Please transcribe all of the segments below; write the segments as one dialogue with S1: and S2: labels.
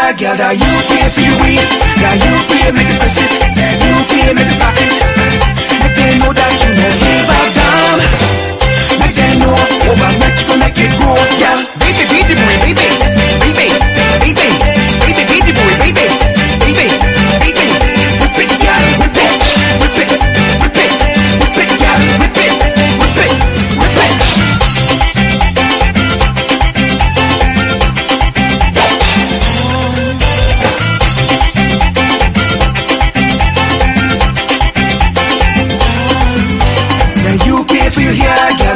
S1: here, girl, that you pay for your weed. That you pay, make it press it. That you pay, make it block it. Make them know that you don't give a damn. Make them know overnight you can make it grow, girl. Baby, be the boy, baby. Baby, baby, baby, be the boy, baby. Baby, baby, whip it, girl, whip it. Whip it, whip it, whip it, girl, whip it. Whip it, whip it.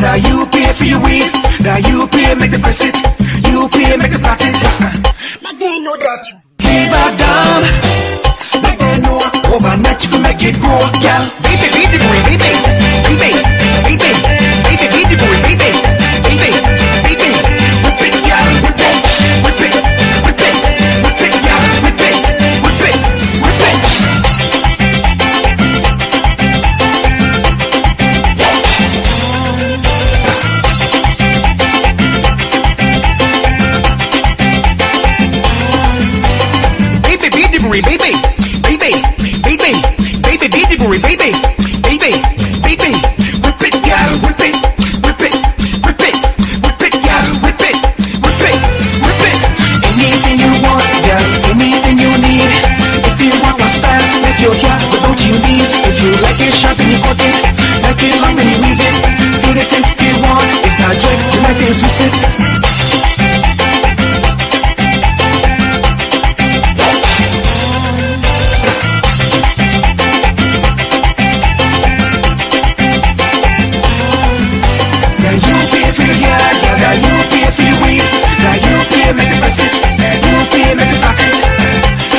S1: Now you pay for your weed. Now you pay, make the press it. You pay, make the plot it. But they know that you give a damn. But they know overnight you can make it grow, girl. Baby, be the boy, baby. Baby, baby, baby, be the boy, baby. Baby, baby, whip it, girl, whip it. Whip it, whip it, whip it, girl, whip it. Whip it, whip it. Baby, baby, baby, baby, baby, baby, baby, baby, baby, whip it, girl, whip it, whip it, whip it, whip it, girl, whip it, whip it, whip it. Anything you want, girl, anything you need. If you want my style, like your hair, without your knees. If you like it sharp, then you cut it. Like it long, then you weave it. Do the thing you want. If not dread, you like it, twist it. Make it press it, you pay, make it block it.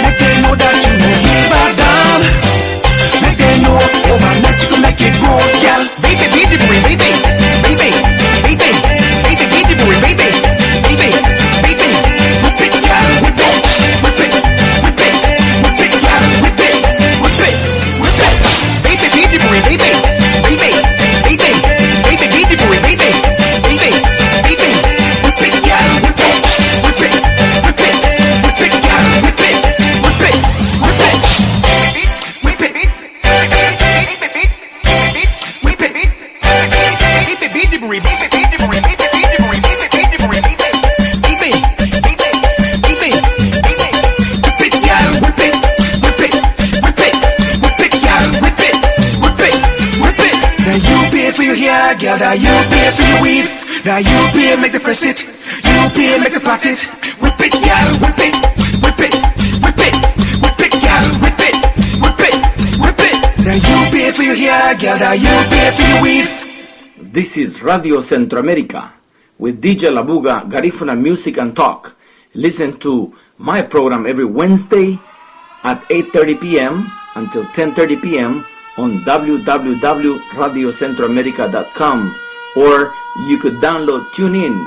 S1: Make them know that you don't give a damn. Make them know overnight you can make it grow, girl. Baby, be the boy, baby. Baby, baby, baby, be the boy, baby. Baby, baby, whip it, girl, whip it. Whip it, whip it, whip it, girl, whip it. Whip it, whip it. Baby, be the boy, baby. Baby, baby, baby, be the boy, baby. Baby, baby, whip it, girl, whip it. Girl, now you pay for your weed. Now you pay, make the press it. You pay, make the plot it. Whip it, girl, whip it. Whip it, whip it, whip it, girl, whip it. Whip it, whip it. Now you pay for your hair, girl, now you pay for your weed.
S2: This is Radio Centroamerica with DJ Labuga, Garifuna Music and Talk. Listen to my program every Wednesday at 8:30 p.m. until 10:30 p.m. on www.radiocentroamerica.com, or you could download TuneIn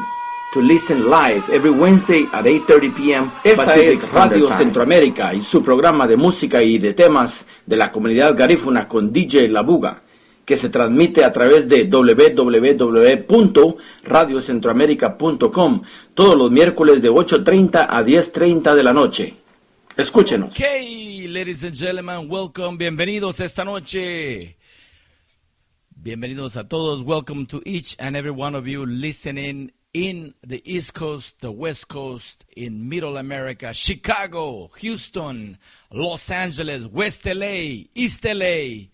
S2: to listen live every Wednesday at 8:30 p.m. Esta es Radio Centroamérica y su programa de música y de temas de la comunidad garífuna con DJ Labuga, que se transmite a través de www.radiocentroamerica.com todos los miércoles de 8:30 a 10:30 de la noche. Escúchenos.
S3: Okay, ladies and gentlemen, welcome. Bienvenidos esta noche. Bienvenidos a todos. Welcome to each and every one of you listening in the East Coast, the West Coast, in Middle America, Chicago, Houston, Los Angeles, West LA, East LA,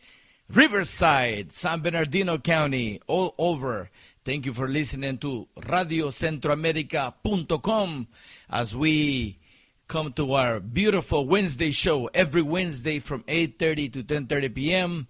S3: Riverside, San Bernardino County, all over. Thank you for listening to radiocentroamerica.com as we come to our beautiful Wednesday show every Wednesday from 8:30 to 10:30 p.m.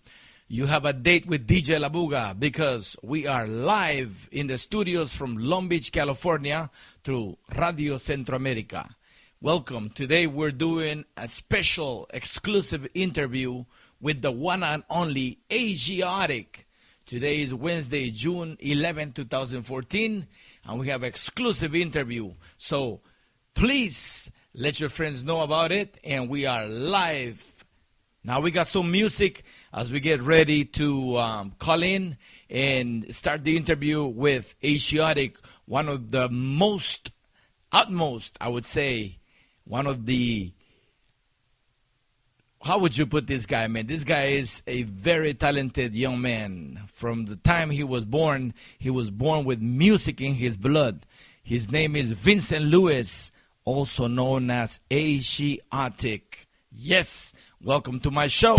S3: You have a date with DJ Labuga because we are live in the studios from Long Beach, California through Radio Centroamerica. Welcome. Today we're doing a special exclusive interview with the one and only Aziatic. Today is Wednesday, June 11, 2014, and we have exclusive interview. So please let your friends know about it, and we are live. Now we got some music as we get ready to call in and start the interview with Aziatic, one of the utmost, I would say, one of the, how would you put this guy, man? This guy is a very talented young man. From the time he was born with music in his blood. His name is Vincent Lewis, also known as Aziatic. Yes, welcome to my show.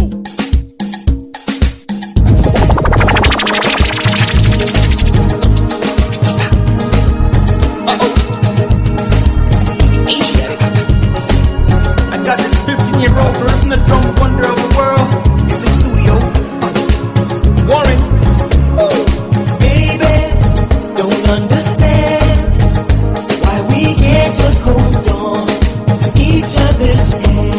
S1: I got this 15-year-old girl from the drum wonder of the world in the studio. Warren, baby, don't understand why we can't just hold on to each other's hand.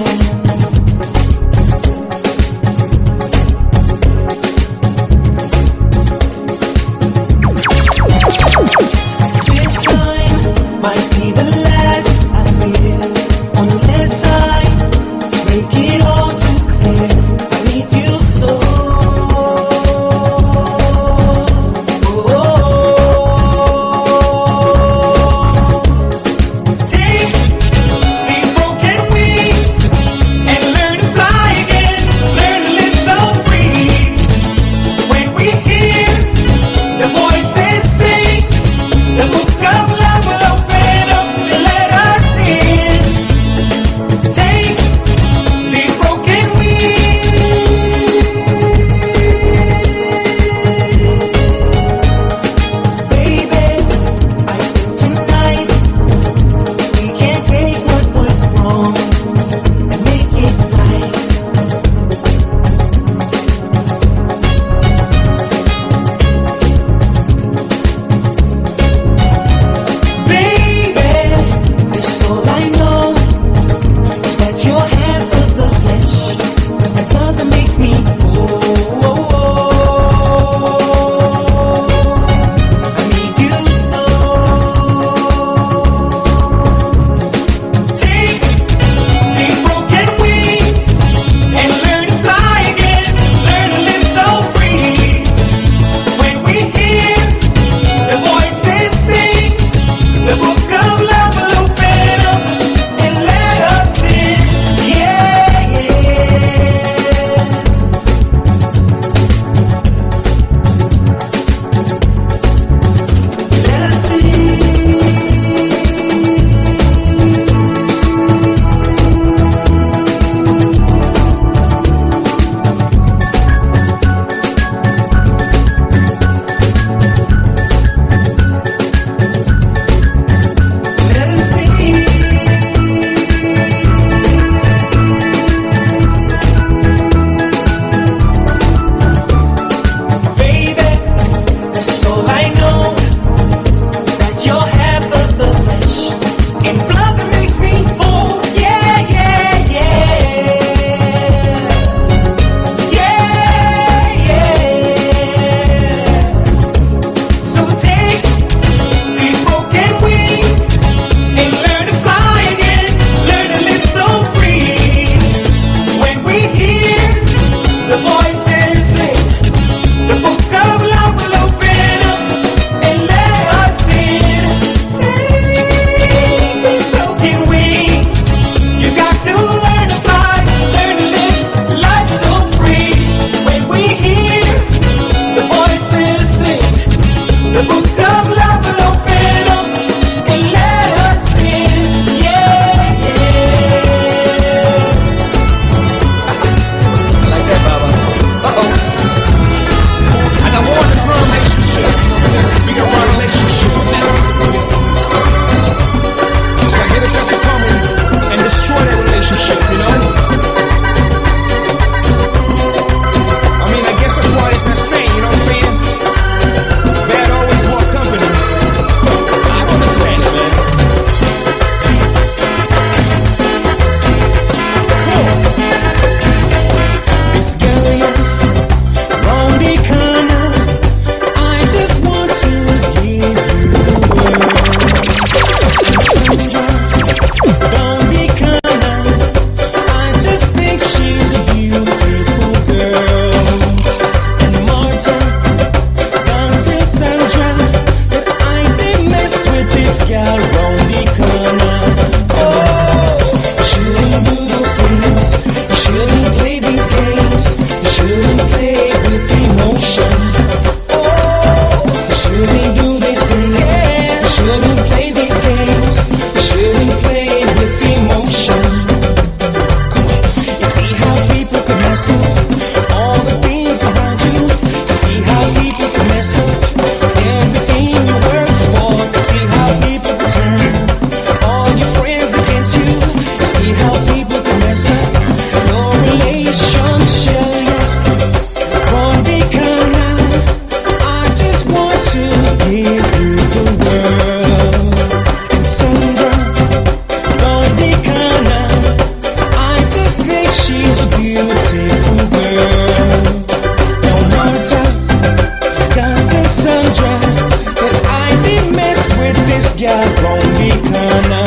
S1: this girl gon' be kinda.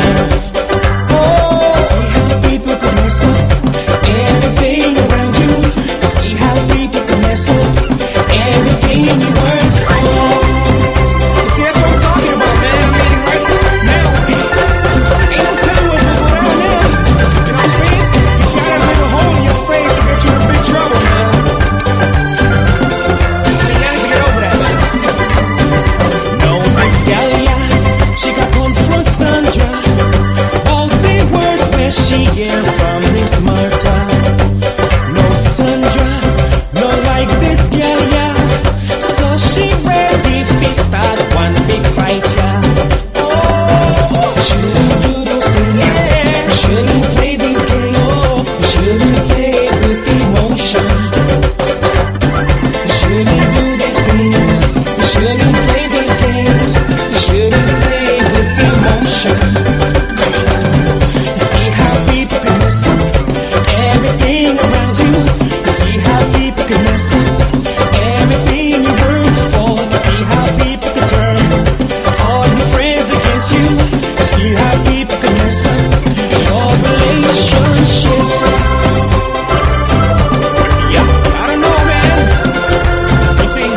S1: Oh, see how people can mess up everything around you. See how people can mess up everything you work for. You see, that's what I'm talking about, man. I mean, right now, ain't no telling what's gonna go down now. You know what I'm saying? You just got a little hole in your face to get you in big trouble, man. You gotta get over that, man. No, this gal, yeah, she got confront Sandra. All the words where she get from this Martha. No Sandra, no like this gal, yeah. So she ready to start one big fight, yeah. Oh, shouldn't do those things, yeah. Shouldn't play these games, oh. Shouldn't play with emotion. Shouldn't do these things. Shouldn't play these games. Shouldn't play with emotion. See how people can mess up everything around you. See how people can mess up everything you work for. See how people can turn all your friends against you. See how people can mess up your relationship. Yeah, I don't know, man. You see,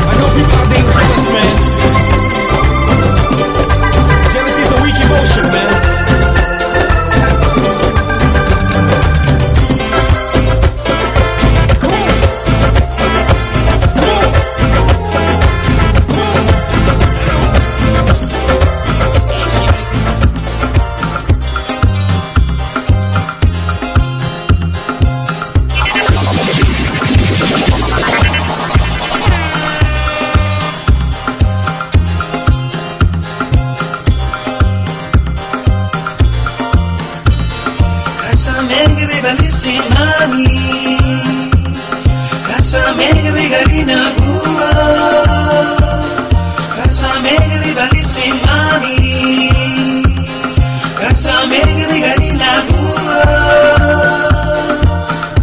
S1: I know people are being jealous, man. Jealousy is a weak emotion, man. Come on. Come on. Come on.
S4: Cásame que me valise mami, cásame que me garina bua, cásame que me valise mami, cásame que me garina bua,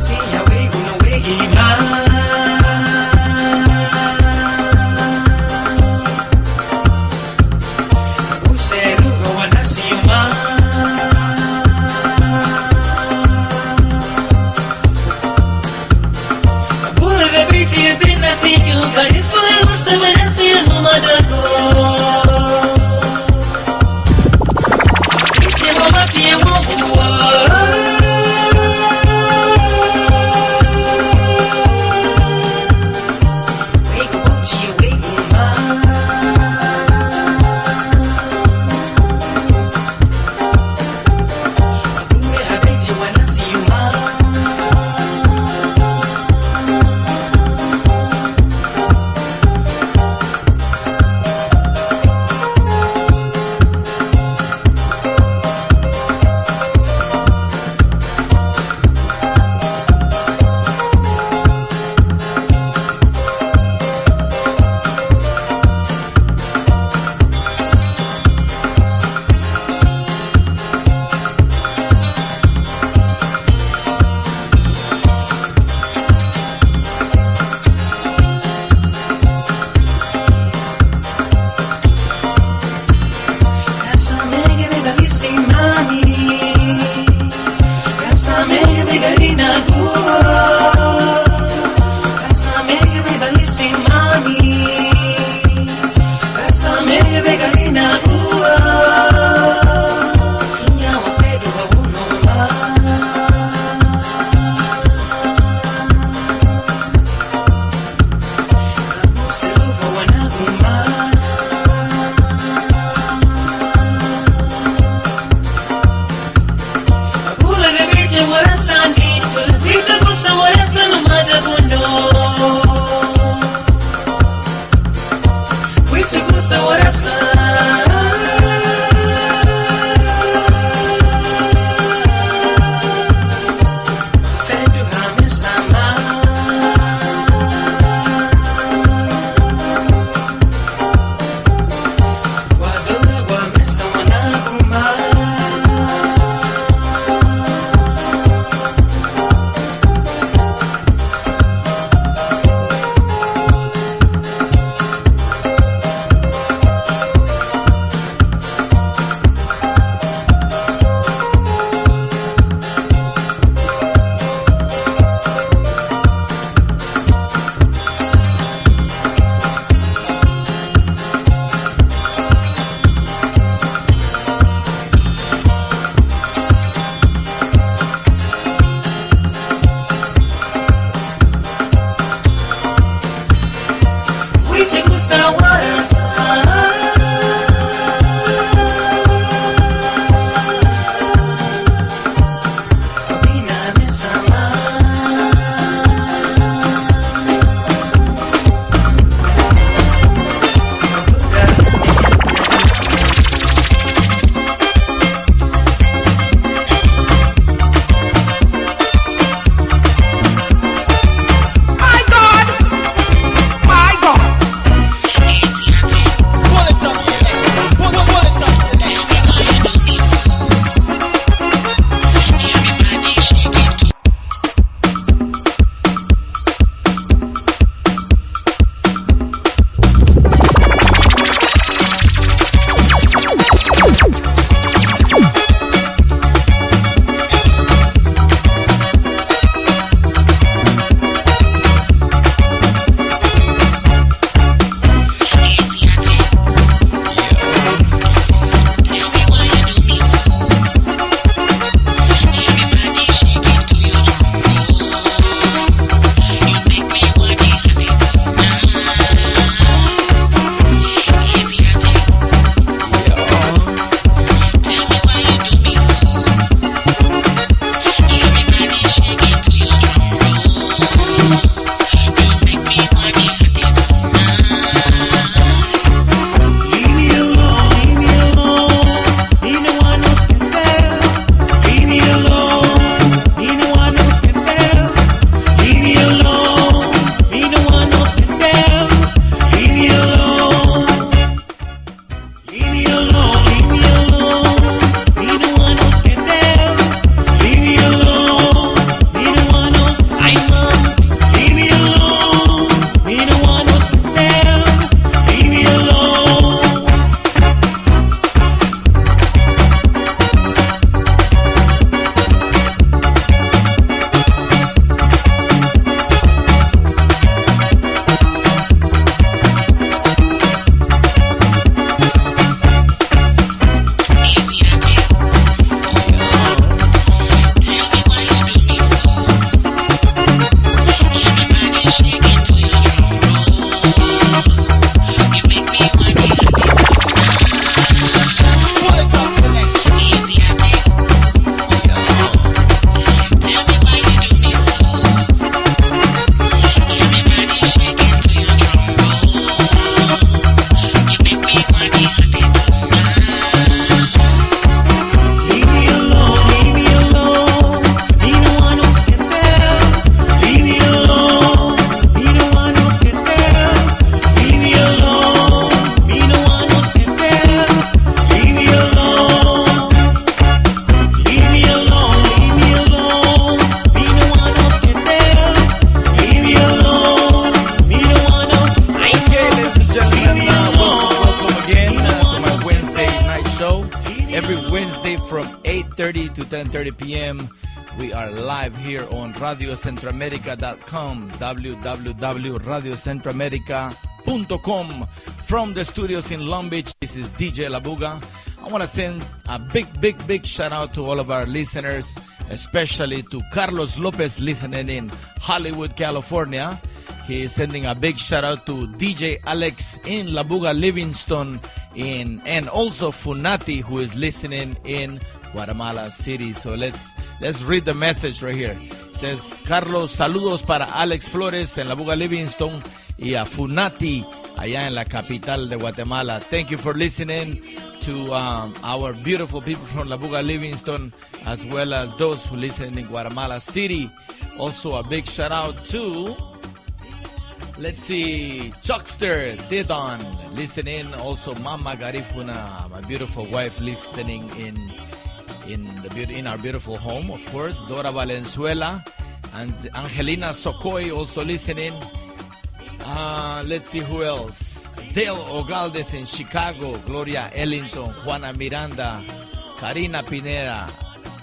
S4: si ya wego no wegi ma, useru go wanasi ma. Garifuna gusta verasi no madago. Se mama tie mo bua. Wake up to you, wake ma. Abume habeti wanasi ma.
S3: Every Wednesday from 8:30 to 10:30 p.m. We are live here on radiocentroamerica.com, www.radiocentroamerica.com. From the studios in Long Beach, this is DJ Labuga. I want to send a big shout out to all of our listeners, especially to Carlos Lopez listening in Hollywood, California. He is sending a big shout out to DJ Alex in Labuga, Livingston, and also Funati, who is listening in Guatemala City. So let's read the message right here. It says, Carlos, saludos para Alex Flores en Labuga, Livingston, y a Funati allá en la capital de Guatemala. Thank you for listening to our beautiful people from Labuga, Livingston, as well as those who listen in Guatemala City. Also a big shout out to, let's see, Chuckster Didon listening. Also Mama Garifuna, my beautiful wife, listening in our beautiful home, of course. Dora Valenzuela and Angelina Socoy also listening. Let's see who else. Dale Ogaldes in Chicago, Gloria Ellington, Juana Miranda, Karina Pineda,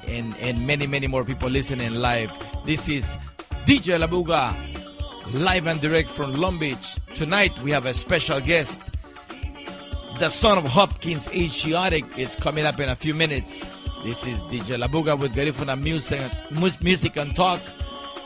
S3: and many more people listening live. This is DJ Labuga, live and direct from Long Beach. Tonight we have a special guest. The son of Hopkins, Aziatic, is coming up in a few minutes. This is DJ Labuga with Garifuna Music and Talk.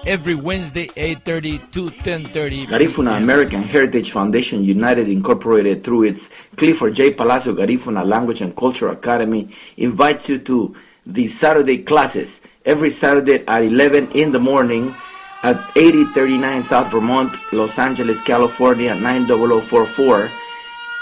S3: Every Wednesday, 8:30 to 10:30.
S2: Garifuna American Heritage Foundation United Incorporated, through its Clifford J. Palacio Garifuna Language and Culture Academy, invites you to the Saturday classes every Saturday at 11 in the morning at 8039 South Vermont, Los Angeles, California, 90044,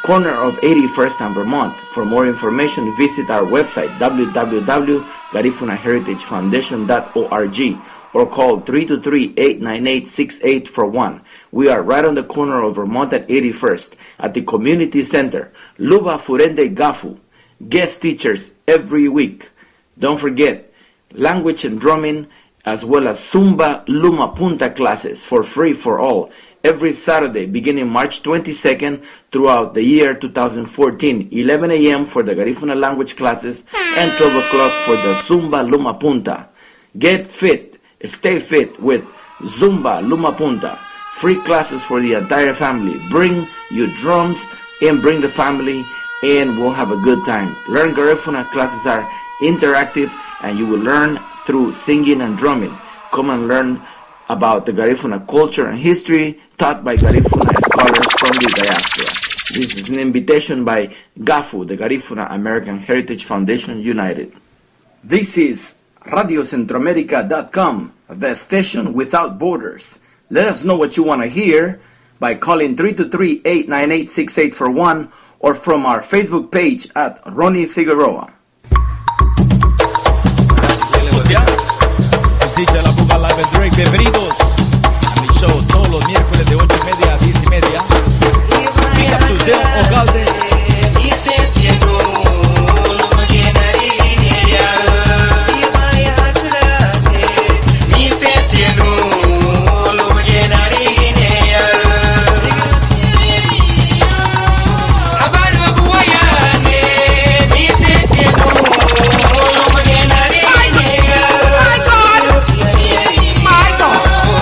S2: corner of 81st and Vermont. For more information, visit our website, www.garifunaheritagefoundation.org, or call 323-898-6841. We are right on the corner of Vermont at 81st at the Community Center. Luba Furende GAHFU. Guest teachers every week. Don't forget, language and drumming, as well as Zumba Luma Punta classes for free for all, every Saturday beginning March 22nd throughout the year 2014, 11 a.m. for the Garifuna language classes and 12 o'clock for the Zumba Luma Punta. Get fit, stay fit with Zumba Luma Punta. Free classes for the entire family. Bring your drums and bring the family, and we'll have a good time. Learn Garifuna classes are interactive, and you will learn through singing and drumming. Come and learn about the Garifuna culture and history taught by Garifuna scholars from the diaspora. This is an invitation by GAHFU, the Garifuna American Heritage Foundation United. This is radiocentroamerica.com, the station without borders. Let us know what you want to hear by calling 323-898-6841 or from our Facebook page at Ronnie Figueroa.
S3: DJ Labuga Live and Direct. Bienvenidos a mi show todos los miércoles de 8:30 a 10:30. Big up to Dale Ogaldes.
S1: My God!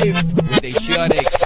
S3: live with Aziatic.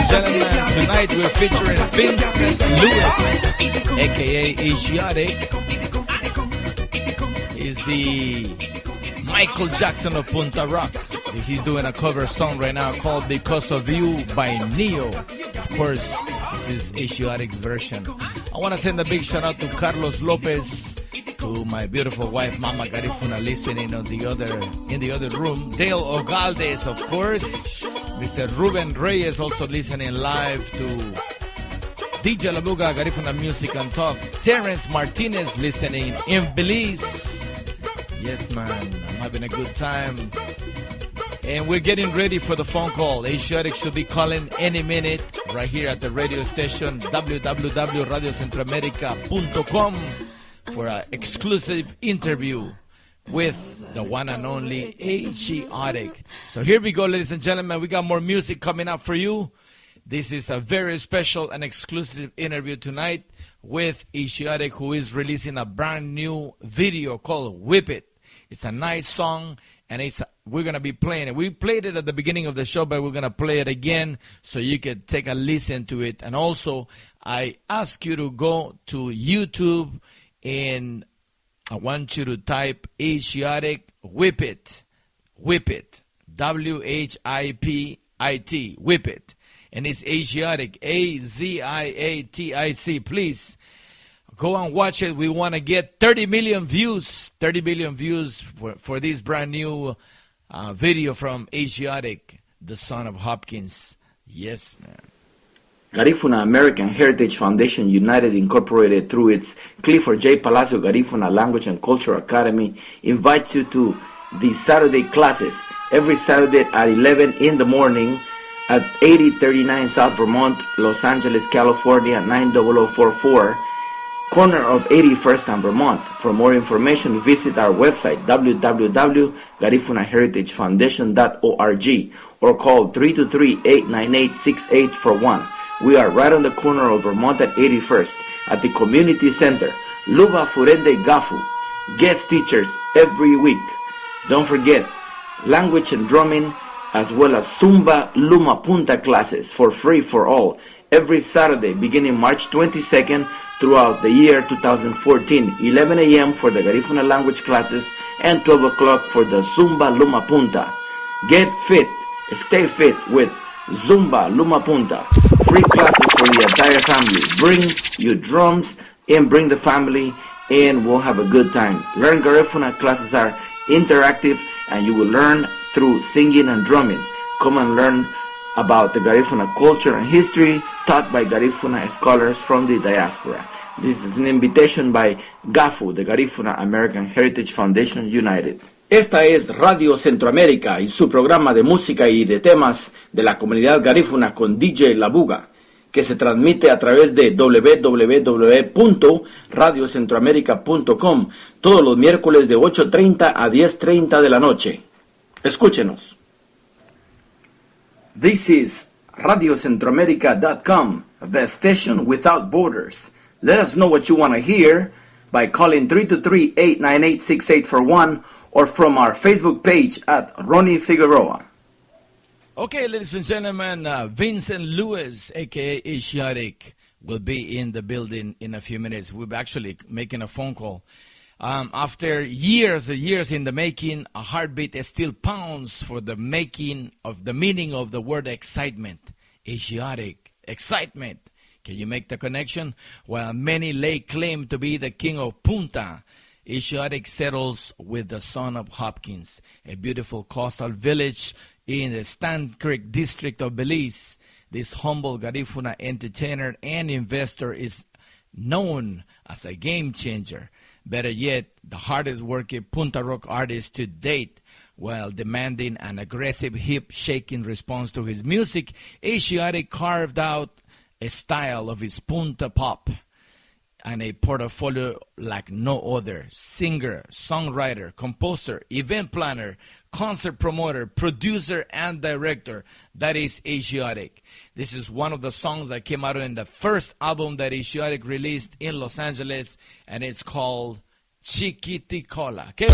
S3: gentlemen, tonight we're featuring Vincent Lewis, aka Aziatic. He's the Michael Jackson of Punta Rock. He's doing a cover song right now called Because of You by Neo. Of course, this is Aziatic's version. I want to send a big shout out to Carlos Lopez, to my beautiful wife Mama Garifuna listening in the other room. Dale Ogaldes, of course. Mr. Ruben Reyes also listening live to DJ Labuga, Garifuna Music and Talk. Terrence Martinez listening in Belize. Yes, man, I'm having a good time. And we're getting ready for the phone call. Aziatic should be calling any minute right here at the radio station, www.radiocentroamerica.com, for an exclusive interview with the one and only Aziatic. So here we go, ladies and gentlemen. We got more music coming up for you. This is a very special and exclusive interview tonight with Aziatic, who is releasing a brand new video called Whip It. It's a nice song, and we're going to be playing it. We played it at the beginning of the show, but we're going to play it again so you can take a listen to it. And also, I ask you to go to YouTube, and I want you to type Aziatic Whip It. Whip It. WHIPIT. Whip It. And it's Aziatic. AZIATIC. Please go and watch it. We want to get 30 million views. 30 million views for this brand new video from Aziatic, the son of Hopkins. Yes, man.
S2: Garifuna American Heritage Foundation United Incorporated, through its Clifford J. Palacio Garifuna Language and Culture Academy, invites you to the Saturday classes every Saturday at 11 in the morning at 8039 South Vermont, Los Angeles, California 90044, corner of 81st and Vermont. For more information, visit our website www.garifunaheritagefoundation.org or call 323-898-6841. We are right on the corner of Vermont at 81st at the Community Center. Luba Furende GAHFU. Guest teachers every week. Don't forget, language and drumming, as well as Zumba Luma Punta classes for free for all every Saturday beginning March 22nd throughout the year 2014. 11 a.m. for the Garifuna language classes and 12 o'clock for the Zumba Luma Punta. Get fit, stay fit with Zumba Luma Punta. Free classes for the entire family. Bring your drums and bring the family, and we'll have a good time. Learn Garifuna classes are interactive, and you will learn through singing and drumming. Come and learn about the Garifuna culture and history taught by Garifuna scholars from the diaspora. This is an invitation by GAHFU, the Garifuna American Heritage Foundation United. Esta es Radio Centroamérica y su programa de música y de temas de la comunidad garífuna con DJ Labuga, que se transmite a través de www.radiocentroamerica.com todos los miércoles de 8:30 a 10:30 de la noche. Escúchenos. This is radiocentroamerica.com, the station without borders. Let us know what you want to hear by calling 323-898-6841 or from our Facebook page at Ronnie Figueroa.
S3: Okay, ladies and gentlemen, Vincent Lewis, a.k.a. Aziatic, will be in the building in a few minutes. We're actually making a phone call. After years in the making, a heartbeat still pounds for the making of the meaning of the word excitement. Aziatic, excitement. Can you make the connection? While many lay claim to be the king of Punta, Aziatic settles with the son of Hopkins, a beautiful coastal village in the Stand Creek district of Belize. This humble Garifuna entertainer and investor is known as a game changer. Better yet, the hardest working Punta Rock artist to date. While demanding an aggressive hip-shaking response to his music, Aziatic carved out a style of his Punta pop and a portfolio like no other. Singer, songwriter, composer, event planner, concert promoter, producer, and director. That is Aziatic. This is one of the songs that came out in the first album that Aziatic released in Los Angeles, and it's called Chiquiticola. ¿Qué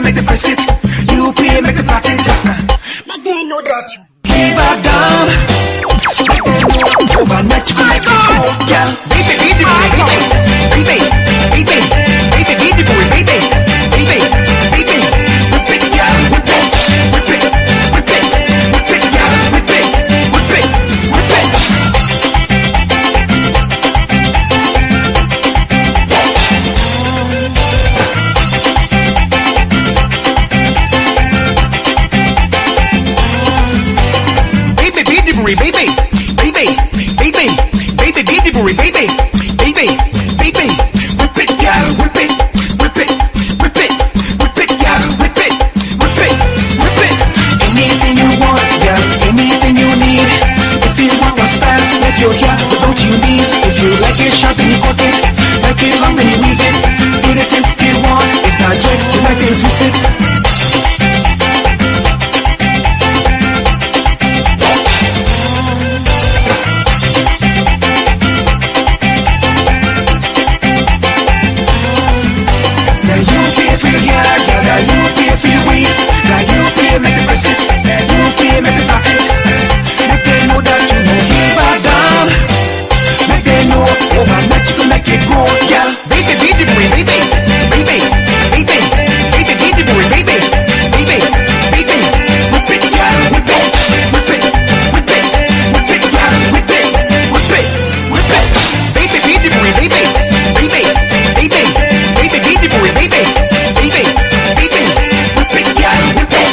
S1: make the press it. UP make the plot it. But they know that you give a damn. Overnight you can make it go, girl. Baby, baby, baby, baby, baby, baby, baby, boy, baby, baby, baby. Whip it, girl, whip it, whip it, whip it, whip it, girl, whip it, whip it, whip it. Baby, baby, baby, baby, baby, baby, baby, baby, baby, baby, whip it, girl, whip it, whip it, whip it, whip it, girl, whip it, whip it, whip it. Anything you want, girl, anything you need. If you want a style, let your hair go to your knees. If you like it short, then you cut it. Like it long, then you weave it. Feel it if you want. If not jet, you like it, twist it. Make the press it, UP make the pocket. Make they know that you know give a damn. Make they know overnight you can make it go, girl. Baby, baby, boy, baby, baby, baby, baby, baby, boy, baby, baby, baby. Whip it, girl, whip it, whip it, whip it, whip it, girl, whip it, whip it, whip it. Baby, baby, boy, baby, baby, baby, baby, baby, boy, baby, baby, baby. Whip it, girl, whip it.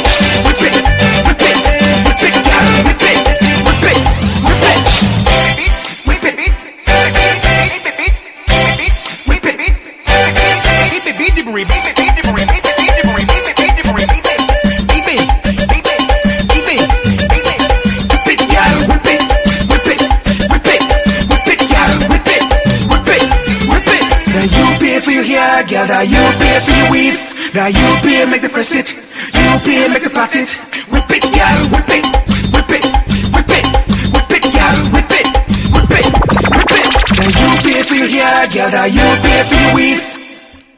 S1: Girl, that you pay for your weave. That you pay make the press it. You pay make the plot it. Whip it, girl, whip it, whip it, whip it, whip it, girl, whip it, whip it, whip it. That you pay for your hair, girl, that you pay for your weave.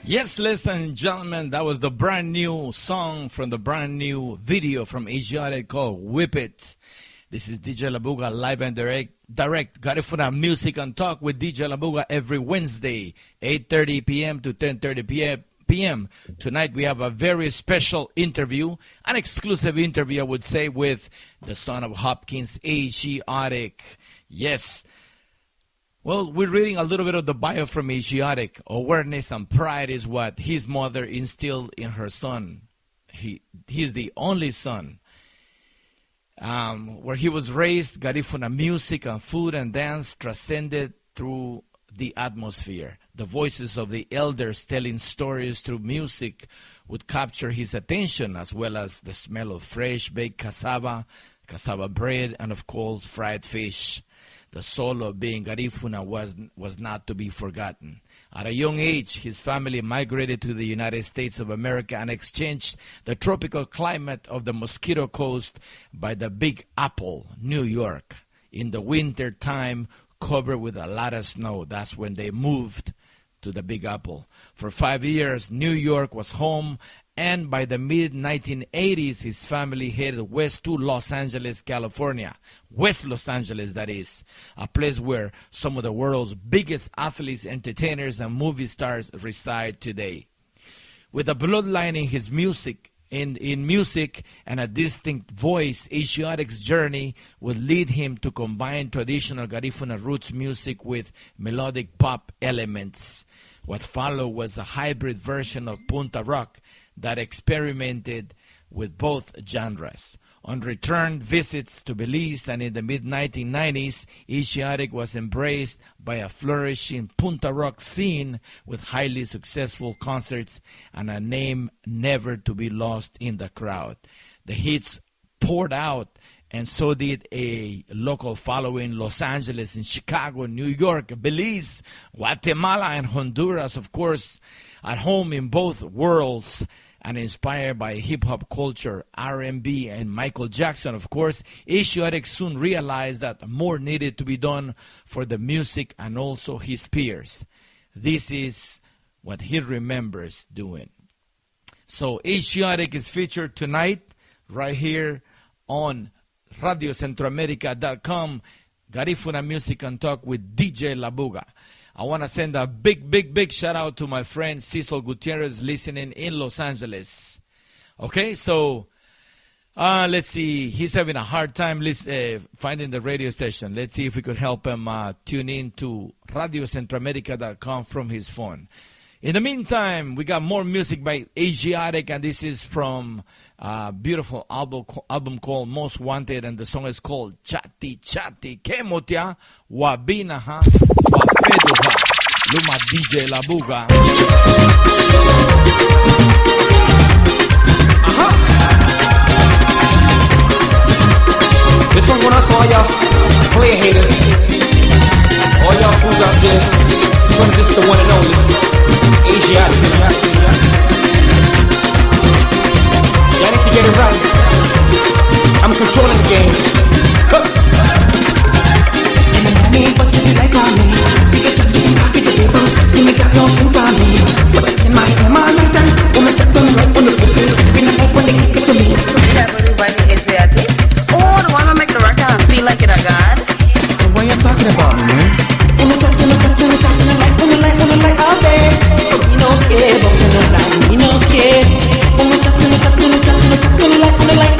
S3: Yes, ladies and gentlemen, that was the brand new song from the brand new video from Aziatic called Whip It. This is DJ Labuga live and direct Garifuna Music and Talk with DJ Labuga every Wednesday, 8:30 p.m. to 10:30 p.m. Tonight we have a very special interview, an exclusive interview, I would say, with the son of Hopkins, Aziatic. Yes. Well, we're reading a little bit of the bio from Aziatic. Awareness and pride is what his mother instilled in her son. He's the only son. Where he was raised, Garifuna music and food and dance transcended through the atmosphere. The voices of the elders telling stories through music would capture his attention, as well as the smell of fresh baked cassava bread, and of course fried fish. The soul of being Garifuna was not to be forgotten. At a young age, his family migrated to the United States of America and exchanged the tropical climate of the Mosquito Coast by the Big Apple, New York. In the winter time, covered with a lot of snow. That's when they moved to the Big Apple. For 5 years, New York was home, and by the mid-1980s, his family headed west to Los Angeles, California. West Los Angeles, that is. A place where some of the world's biggest athletes, entertainers, and movie stars reside today. With a bloodline in his music, in music and a distinct voice, Aziatic's journey would lead him to combine traditional Garifuna roots music with melodic pop elements. What followed was a hybrid version of Punta Rock that experimented with both genres. On return visits to Belize and in the mid-1990s, Aziatic was embraced by a flourishing Punta Rock scene with highly successful concerts and a name never to be lost in the crowd. The hits poured out, and so did a local following. Los Angeles and Chicago, New York, Belize, Guatemala, and Honduras, of course, at home in both worlds. And inspired by hip-hop culture, R&B, and Michael Jackson, of course, Aziatic soon realized that more needed to be done for the music and also his peers. This is what he remembers doing. So Aziatic is featured tonight right here on radiocentroamerica.com. Garifuna Music and Talk with DJ Labuga. I want to send a big shout out to my friend Cecil Gutierrez listening in Los Angeles. Okay, so let's see. He's having a hard time finding the radio station. Let's see if we could help him tune in to radiocentroamerica.com from his phone. In the meantime, we got more music by Aziatic, and this is from a beautiful album called Most Wanted, and the song is called Chati Chati. Kemotia, Wabina ha, Wafedo ha, Luma DJ Labuga.
S1: This one going out to all y'all player haters, all y'all fools out there. This is the one and only Aziatic. Y'all need to get it right. I'm controlling the game. But you like me. We get you to happy the people. You make up your thing by me. But in my night time, when I check them right on the pussy, we not like when they get to me.
S5: Everybody is Aziatic. Oh, the one who make the record and feel like it a god.
S1: What are you talking about, man? When I check, like all day. We don't care, but we don't like, we don't care. When I check, like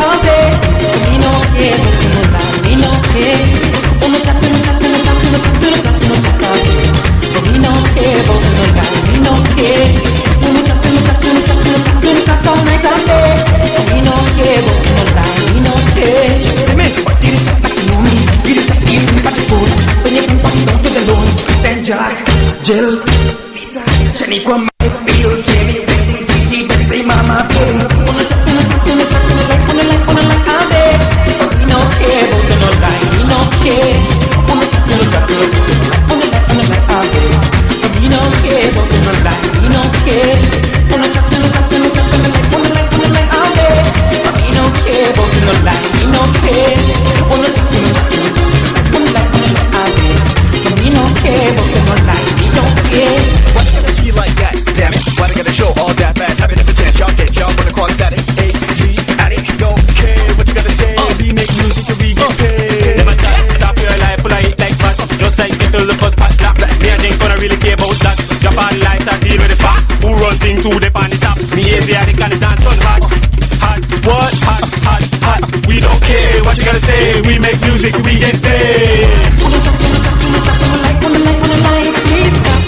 S1: all day. We don't care, but we don't like, we don't care. When I check, all day. But we don't care, but we don't like, we don't care. When I check, all night all day. We don't care, but we don't like, we don't care. Just say me, what did you check back to know me? Did you check you back to phone? When you can pass it down to the loan. Then Jack, Jill, Lisa, Jenny, Kwame, Bill, Jamie, Wendy, Gigi, Betsy, Mama, Billy. Wanna check, like all day. But we don't care, but we don't like, we don't care. Wanna check, like all day. But we don't care, but we don't like, we don't care. Wanna check, like all day. But we don't care, but we don't like, we don't care. Wanna check, like all day. But we don't care, but we don't like, we don't care.
S6: Why you gotta be like that? Damn it, why they gotta show all that bad? Having a chance, y'all get y'all run across static. Aziatic, don't care what you gotta say. We make music and we get paid. Never stop your life, full of it like fat. Just like get to the first part, black. Me and ain't gonna really care about that. Jump on lights and deal with the facts. Who run things who they on the tops? Me Aziatic and the dance on hot. Hot, what? Hot. We don't care what you gotta say. We make music, we get paid.
S1: Wanna please stop.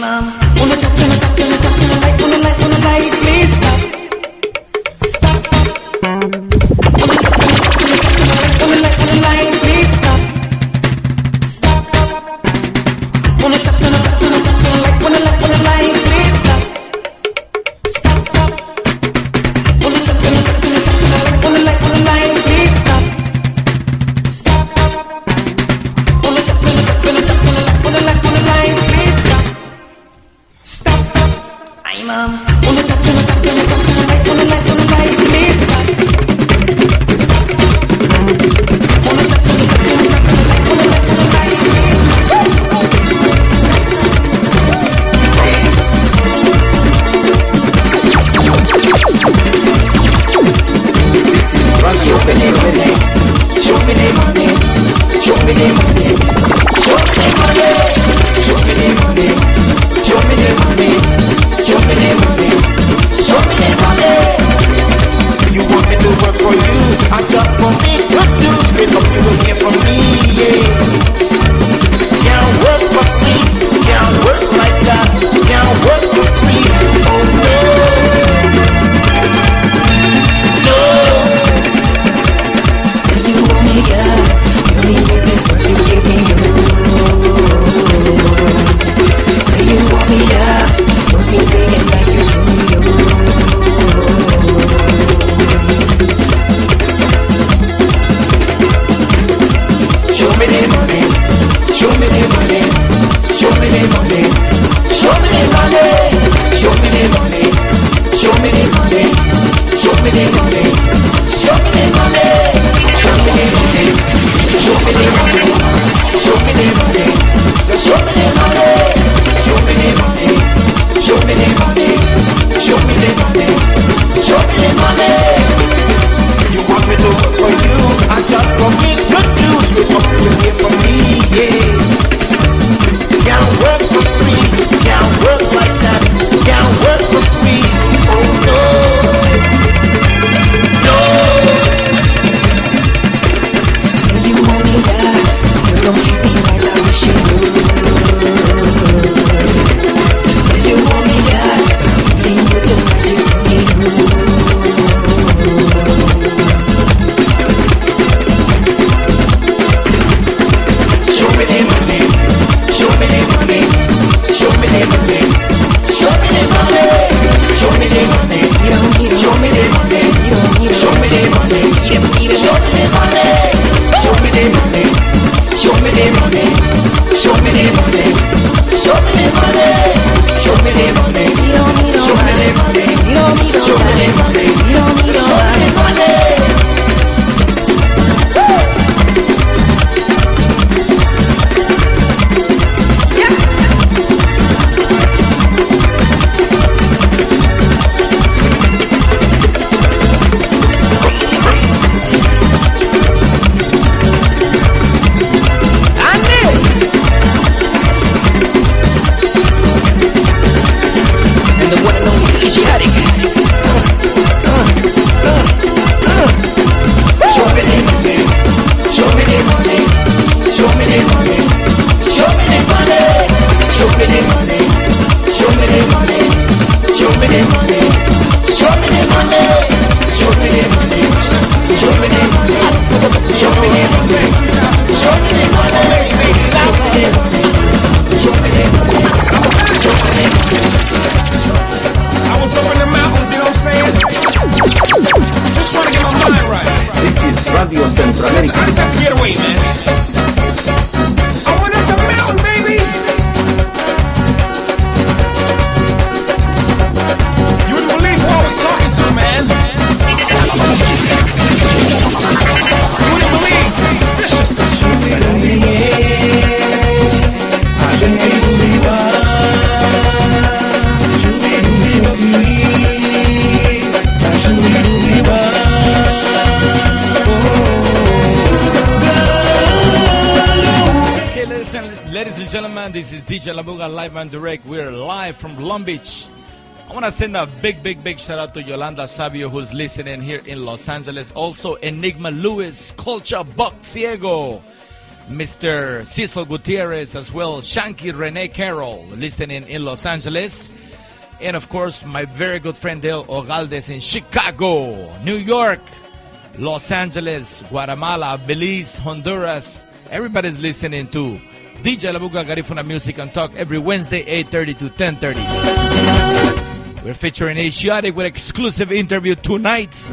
S1: I'm wanna talk, like, please stop. Wanna like, please stop. Wanna talk, like, please stop. Wanna talk, like, please stop. Show me the money. Show me the money. Show me the money. Show me the money. Show me the money. Show me the money. Show me the money. Show me the money. Show me the money. Show me the money. Show me the money. Show me the money. Show me the money.
S6: I was up in the mountains, you know what I'm saying? Just trying to get my mind right.
S2: This is Radio Centroamérica.
S6: I just have to get away, man. I went up the mountain, baby. You wouldn't believe who I was talking to, man. You wouldn't believe. Vicious.
S3: Okay, ladies and gentlemen, this is DJ Labuga live and direct. We're live from Long Beach. I want to send a big shout out to Yolanda Sabio, who's listening here in Los Angeles. Also, Enigma Lewis, Colcha Buck Ciego, Mr. Cecil Gutierrez as well, Shanky Rene Carroll, listening in Los Angeles. And of course, my very good friend Dale Ogaldes in Chicago, New York, Los Angeles, Guatemala, Belize, Honduras. Everybody's listening to DJ Labuga Garifuna Music and Talk every Wednesday, 8:30 to 10:30. We're featuring Aziatic with exclusive interview tonight.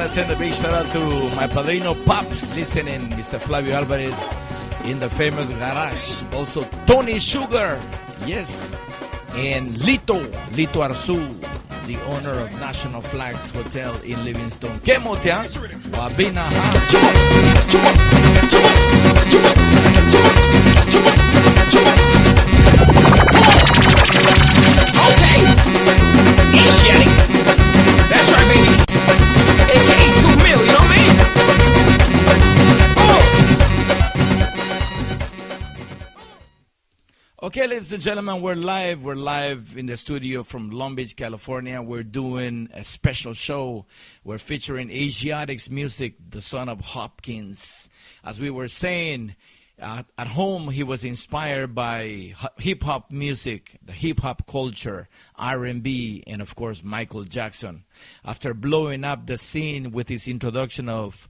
S3: Send a big shout out to my padrino Pops listening, Mr. Flavio Alvarez in the famous garage. Also Tony Sugar, yes, and Lito Arzu, the owner of National Flags Hotel in Livingston. ¿Qué motea? Wabina.
S6: Okay. Aziatic. That's right, baby. AKA 2 mil, you know what I mean?
S3: Okay, ladies and gentlemen, we're live. We're live in the studio from Long Beach, California. We're doing a special show. We're featuring Aziatic's music, the son of Hopkins. As we were saying, at home, he was inspired by hip-hop music, the hip-hop culture, R&B, and, of course, Michael Jackson. After blowing up the scene with his introduction of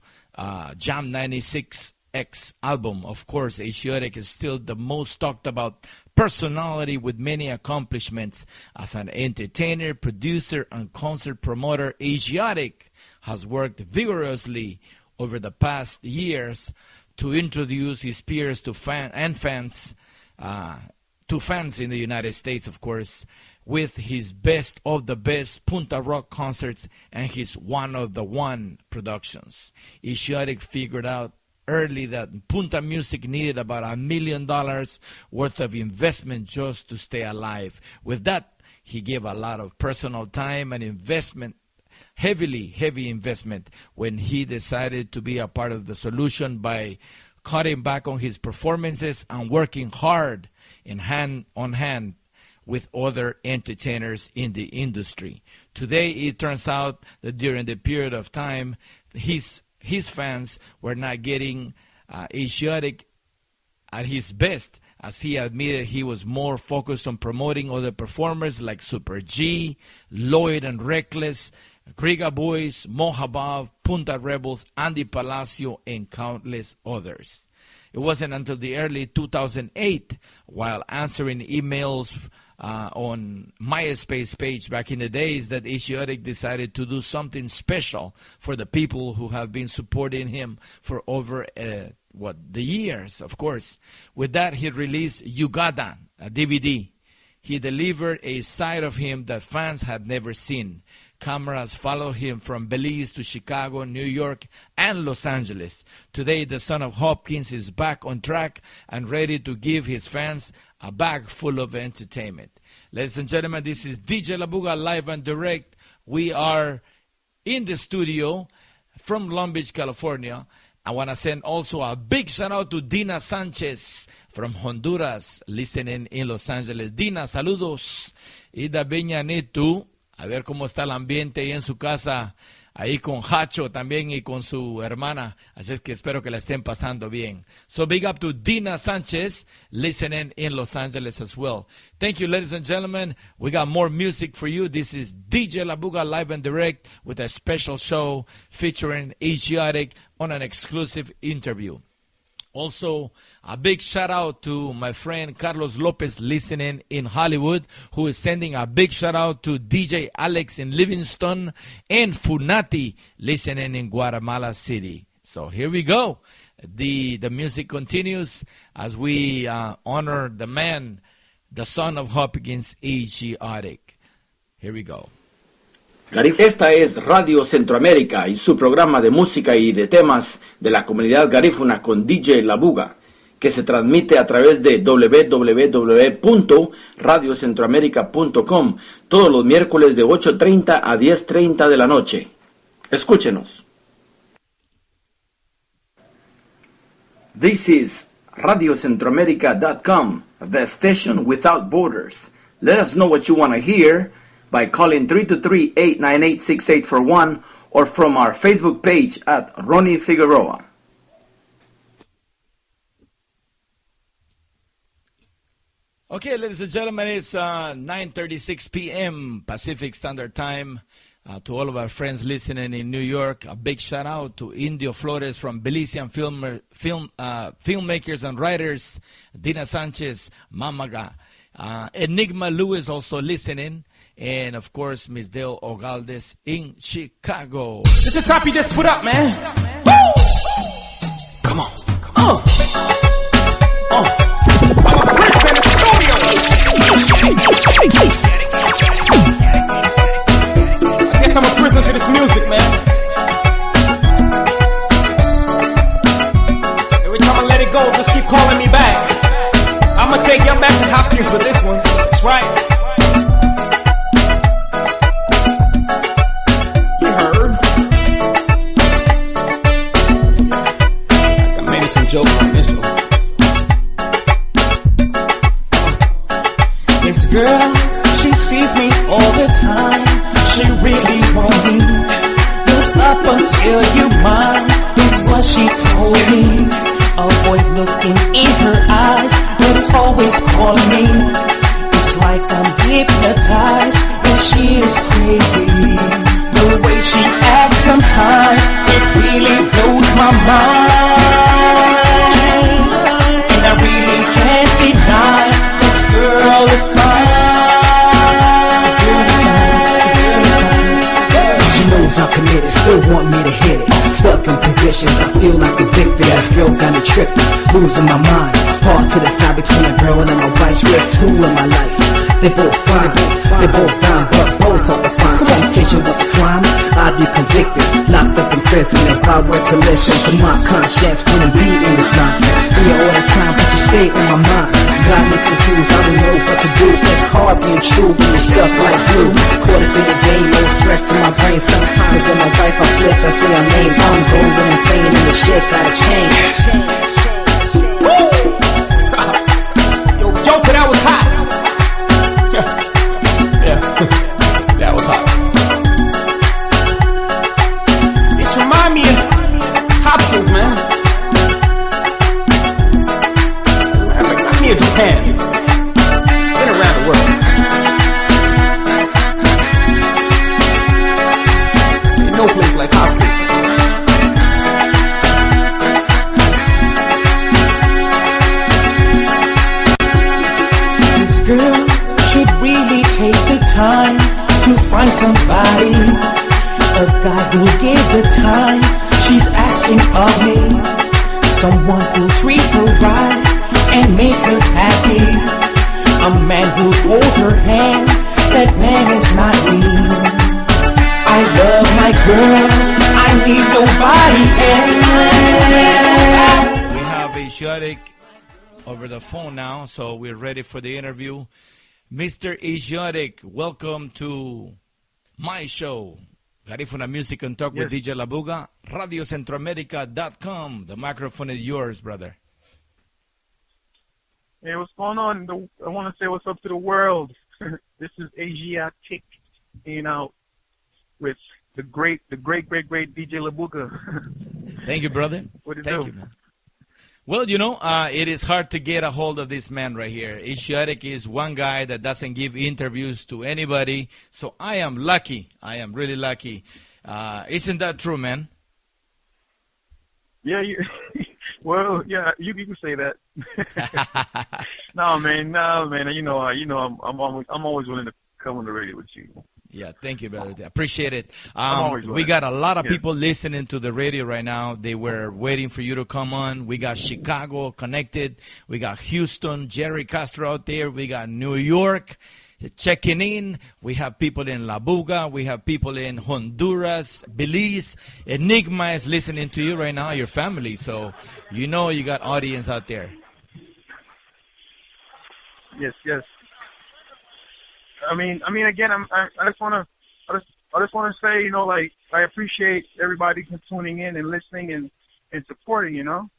S3: Jam 96X album, of course, Aziatic is still the most talked about personality with many accomplishments. As an entertainer, producer, and concert promoter, Aziatic has worked vigorously over the past years to introduce his peers to fans in the United States, of course, with his best of the best Punta Rock concerts and his one of the one productions. Aziatic figured out early that Punta music needed about $1 million worth of investment just to stay alive. With that, he gave a lot of personal time and investment, heavy investment, when he decided to be a part of the solution by cutting back on his performances and working hard in hand with other entertainers in the industry. Today, it turns out that during the period of time, his fans were not getting Aziatic at his best. As he admitted, he was more focused on promoting other performers like Super G, Lloyd and Reckless, Griga Boys, Mohabab, Punta Rebels, Andy Palacio, and countless others. It wasn't until the early 2008, while answering emails on MySpace page back in the days, that Aziatic decided to do something special for the people who have been supporting him for over the years, of course. With that, he released Yugadan, a DVD. He delivered a side of him that fans had never seen. Cameras followed him from Belize to Chicago, New York, and Los Angeles. Today, the son of Hopkins is back on track and ready to give his fans a bag full of entertainment. Ladies and gentlemen, this is DJ Labuga live and direct. We are in the studio from Long Beach, California. I want to send also a big shout out to Dina Sanchez from Honduras, listening in Los Angeles. Dina, saludos. Ida Beñanetu, a ver cómo está el ambiente ahí en su casa, ahí con Hacho también y con su hermana. Así es que espero que la estén pasando bien. So big up to Dina Sanchez, listening in Los Angeles as well. Thank you, ladies and gentlemen. We got more music for you. This is DJ Labuga live and direct with a special show featuring Aziatic on an exclusive interview. Also, a big shout out to my friend Carlos Lopez listening in Hollywood, who is sending a big shout out to DJ Alex in Livingston and Funati listening in Guatemala City. So here we go. The music continues as we honor the man, the son of Hopkins, Aziatic. Here we go.
S2: Esta es Radio Centroamérica y su programa de música y de temas de la comunidad garífuna con DJ Labuga, que se transmite a través de www.radiocentroamerica.com todos los miércoles de 8:30 a 10:30 de la noche. Escúchenos. This is radiocentroamerica.com, the station without borders. Let us know what you want to hear by calling 323-898-6841 or from our Facebook page at Ronnie Figueroa.
S3: Okay, ladies and gentlemen, it's 9:36 p.m. Pacific Standard Time. To all of our friends listening in New York, a big shout out to Indio Flores from Belizean filmmakers and writers, Dina Sanchez, Mamaga, Enigma Lewis also listening, and of course, Miss Dale Ogaldes in Chicago.
S1: This is a copy just put up, man. Woo! Come on. I'm a prisoner in the studio. I guess I'm a prisoner to this music, man. Every time I let it go, just keep calling me back. I'm gonna take y'all back to Hopkins with this one. That's right. Some joke on this one. This girl, she sees me all the time. She really wants me. Just up until you're mine is what she told me. Avoid looking in her eyes, but it's always calling me. It's like I'm hypnotized, and she is crazy. The way she acts sometimes, it really blows my mind. I really can't deny this girl is fine. She knows I'm committed, still want me to hit it. Stuck in positions, I feel like a victim. This girl got me tripping, losing my mind. Hard to decide between a girl and my wife. There's two in my life, they both fine, they both down, but both hard to find. Temptation was a crime, I'd be convicted, locked up in prison if I were to listen to my conscience. Wouldn't be in this nonsense. See her all the time, but she stay in my mind. Got me confused, I don't know what to do. It's hard being true when you're stuck like glue. Caught up in the game, no stress to my brain. Sometimes when my wife I slip, I say her name. I'm going insane and the shit gotta change. Yo, Joker, that was hot. Yeah, that was hot. This remind me of Hopkins, man. Remind me of Japan. Been around the world. time. She's asking of me someone who'll treat her right and make her happy. A man who'll hold her hand, that man is not me. I love my girl, I need nobody else.
S3: We have Aziatic over the phone now, so we're ready for the interview. Mr. Aziatic, welcome to my show, Garifuna Music and Talk with DJ Labuga, radiocentroamerica.com. The microphone is yours, brother.
S7: Hey, what's going on? I want to say what's up to the world. This is Aziatic, hanging out with the great DJ Labuga.
S3: Thank you, brother.
S7: What do you
S3: Thank
S7: do?
S3: you, man. Well, you know, it is hard to get a hold of this man right here. Aziatic is one guy that doesn't give interviews to anybody, so I am lucky. I am really lucky. Isn't that true, man?
S7: Yeah, well, yeah, you can say that. No, man. You know, I'm always willing to come on the radio with you.
S3: Yeah, thank you, brother. Appreciate it.
S7: always
S3: We
S7: willing.
S3: got a lot of people listening to the radio right now. They were waiting for you to come on. We got Chicago connected. We got Houston, Jerry Castro out there. We got New York checking in. We have people in La Buga. We have people in Honduras, Belize. Enigma is listening to you right now, your family. So you know you got audience out there.
S7: Yes. I mean, again, I just want to say, you know, like, I appreciate everybody tuning in and listening and supporting, you know.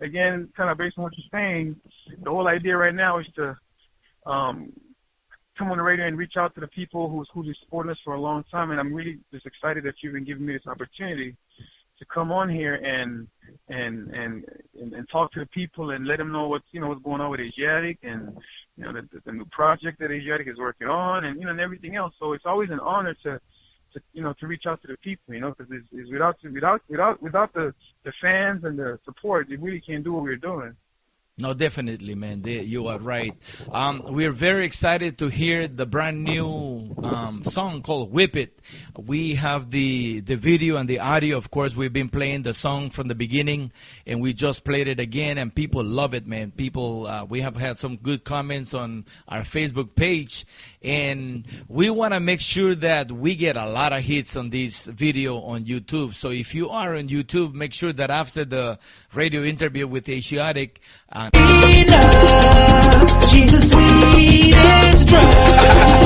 S7: Again, kind of based on what you're saying, the whole idea right now is to come on the radio and reach out to the people who's been supporting us for a long time, and I'm really just excited that you've been giving me this opportunity to come on here and talk to the people and let them know what's going on with Aziatic and the new project that Aziatic is working on and everything else. So it's always an honor to reach out to the people, because it's without the fans and the support, you really can't do what we're doing.
S3: No, definitely, man. You are right. We're very excited to hear the brand new song called Whip It. We have the video and the audio. Of course, we've been playing the song from the beginning, and we just played it again, and people love it, man. People, we have had some good comments on our Facebook page, and we want to make sure that we get a lot of hits on this video on YouTube. So if you are on YouTube, make sure that after the radio interview with Aziatic,
S1: She's the sweetest drug.